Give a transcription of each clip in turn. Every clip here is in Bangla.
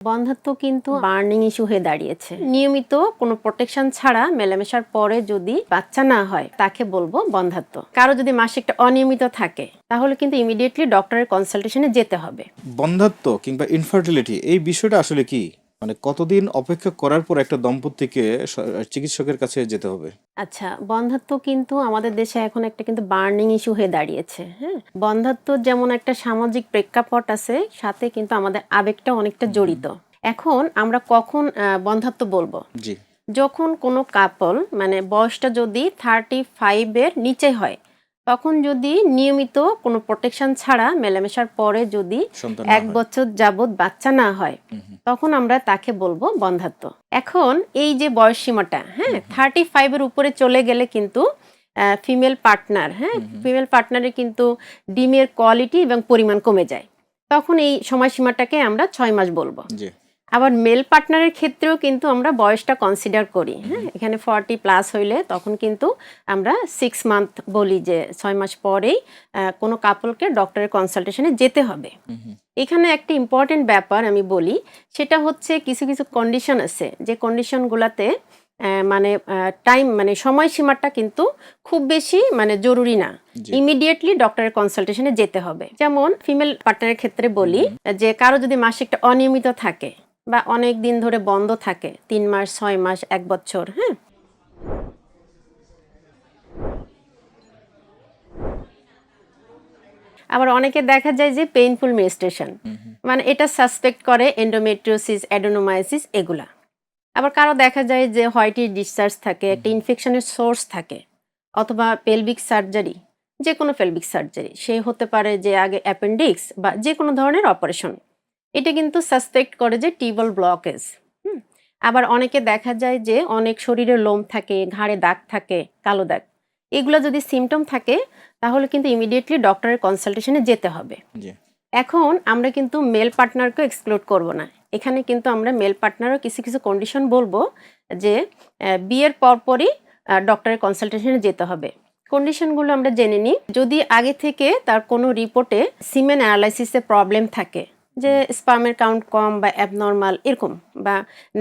বন্ধ্যাত্ব কিন্তু বার্নিং ইস্যু হয়ে দাঁড়িয়েছে। নিয়মিত কোনো প্রোটেকশন ছাড়া মেলামেশার পরে যদি বাচ্চা না হয় তাকে বলবো বন্ধ্যাত্ব। কারো যদি মাসিকটা অনিয়মিত থাকে তাহলে কিন্তু ইমিডিয়েটলি ডক্টরের কনসালটেশনে যেতে হবে। বন্ধ্যাত্ব কিংবা ইনফার্টিলিটি এই বিষয়টা আসলে কি? মানে কতদিন অপেক্ষা করার পর একটা দম্পতিকে চিকিৎসকের কাছে যেতে হবে? আচ্ছা, বন্ধ্যাত্ব কিন্তু আমাদের দেশে এখন একটা কিন্তু বার্নিং ইস্যু হয়ে দাঁড়িয়েছে। হ্যাঁ, বন্ধ্যাত্ব যেমন একটা সামাজিক প্রেক্ষাপট আছে, সাথে কিন্তু আমাদের আবেগটা অনেকটা জড়িত। এখন আমরা কখন বন্ধ্যাত্ব বলবো? জি। যখন কোনো কাপল মানে বয়সটা যদি 35 এর নিচে হয়, তখন যদি নিয়মিত কোনো প্রোটেকশন ছাড়া মেলামেশার পরে যদি সন্তান 1 বছর যাবৎ বাচ্চা না হয়, তখন আমরা তাকে বলবো বন্ধ্যাত্ব। এখন এই যে বয়স সীমাটা, হ্যাঁ, 35 এর উপরে চলে গেলে কিন্তু ফিমেল পার্টনারের কিন্তু ডিমের কোয়ালিটি এবং পরিমাণ কমে যায়। তখন এই সময়সীমাটাকে আমরা 6 মাস বলবো। জি। আবার মেল পার্টনারের ক্ষেত্রেও কিন্তু আমরা বয়সটা কনসিডার করি। হ্যাঁ, এখানে 40+ হইলে তখন কিন্তু আমরা 6 মান্থ বলি, যে 6 মাস পরেই কোনো কাপলকে ডক্টরের কনসালটেশনে যেতে হবে। এখানে একটা ইম্পর্টেন্ট ব্যাপার আমি বলি, সেটা হচ্ছে কিছু কিছু কন্ডিশন আছে, যে কন্ডিশনগুলোতে মানে টাইম মানে সময়সীমাটা কিন্তু খুব বেশি মানে জরুরি না, ইমিডিয়েটলি ডক্টরের কনসালটেশনে যেতে হবে। যেমন ফিমেল পার্টনারের ক্ষেত্রে বলি, যে কারো যদি মাসিকটা অনিয়মিত থাকে বা অনেক দিন ধরে বন্ধ থাকে, 3 মাস, 6 মাস, 1 বছর, হ্যাঁ, আবার অনেকে দেখা যায় যে পেইনফুল মেনস্ট্রুয়েশন, মানে এটা সাসপেক্ট করে এন্ডোমেট্রিওসিস, অ্যাডেনোমাইসিস এগুলা। আবার কারো দেখা যায় যে হোয়াইটি ডিসচার্জ থাকে, একটা ইনফেকশনের সোর্স থাকে, অথবা পেলভিক সার্জারি, যে কোনো পেলভিক সার্জারি, সে হতে পারে যে আগে অ্যাপেন্ডিক্স বা যে কোনো ধরনের অপারেশন, এটা কিন্তু সাসপেক্ট করে যে টিউবাল ব্লকেজ। আবার অনেকে দেখা যায় যে অনেক শরীরে লোম থাকে, ঘাড়ে দাগ থাকে, কালো দাগ, এগুলো যদি সিমটম থাকে তাহলে কিন্তু ইমিডিয়েটলি ডক্টরের কনসালটেশনে যেতে হবে। জি। এখন আমরা কিন্তু মেল পার্টনারকেও এক্সক্লুড করব না, এখানে কিন্তু আমরা মেল পার্টনারও কিছু কিছু কন্ডিশন বলবো, যে বিয়ের পরপরই ডক্টরের কনসালটেশনে যেতে হবে। কন্ডিশনগুলো আমরা জেনে নিই। যদি আগে থেকে তার কোনো রিপোর্টে সিমেন অ্যানালাইসিসে প্রবলেম থাকে, যে স্পার্মের কাউন্ট কম বা অ্যাবনর্মাল এরকম, বা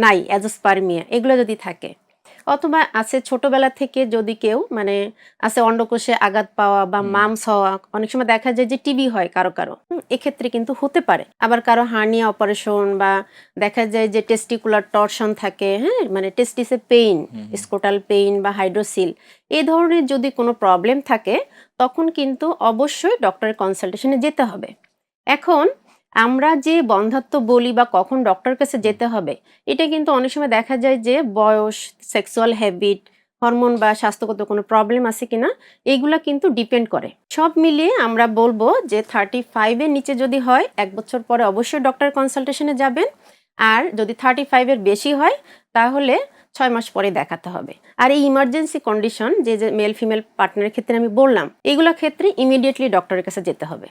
নাই অ্যাজোস্পার্মিয়া, এগুলো যদি থাকে, অথবা আছে ছোটবেলা থেকে যদি কেউ মানে আছে অন্ডকোষে আঘাত পাওয়া বা মামস হওয়া, অনেক সময় দেখা যায় যে টিবি হয় কারো কারো, এক্ষেত্রে কিন্তু হতে পারে। আবার কারো হার্নিয়া অপারেশন, বা দেখা যায় যে টেস্টিকুলার টরশন থাকে, হ্যাঁ, মানে টেস্টিসে পেইন, স্কোটাল পেইন বা হাইড্রোসিল, এই ধরনের যদি কোনো প্রবলেম থাকে, তখন কিন্তু অবশ্যই ডক্টরের কনসালটেশনে যেতে হবে। এখন আমরা যে বন্ধ্যাত্ব বলি বা কখন ডক্টরের কাছে যেতে হবে, এটা কিন্তু অনেক সময় দেখা যায় যে বয়স, সেক্সুয়াল হ্যাবিট, হরমোন বা স্বাস্থ্যগত কোনো প্রবলেম আছে কিনা, এইগুলা কিন্তু ডিপেন্ড করে। সব মিলিয়ে আমরা বলবো যে 35 এর নিচে যদি হয়, 1 বছর পরে অবশ্যই ডক্টরের কনসালটেশনে যাবেন। আর যদি 35 এর বেশি হয় তাহলে 6 মাস পরে দেখাতে হবে। আর এই ইমার্জেন্সি কন্ডিশন যে যে মেল ফিমেল পার্টনারের ক্ষেত্রে আমি বললাম, এইগুলোর ক্ষেত্রে ইমিডিয়েটলি ডক্টরের কাছে যেতে হবে।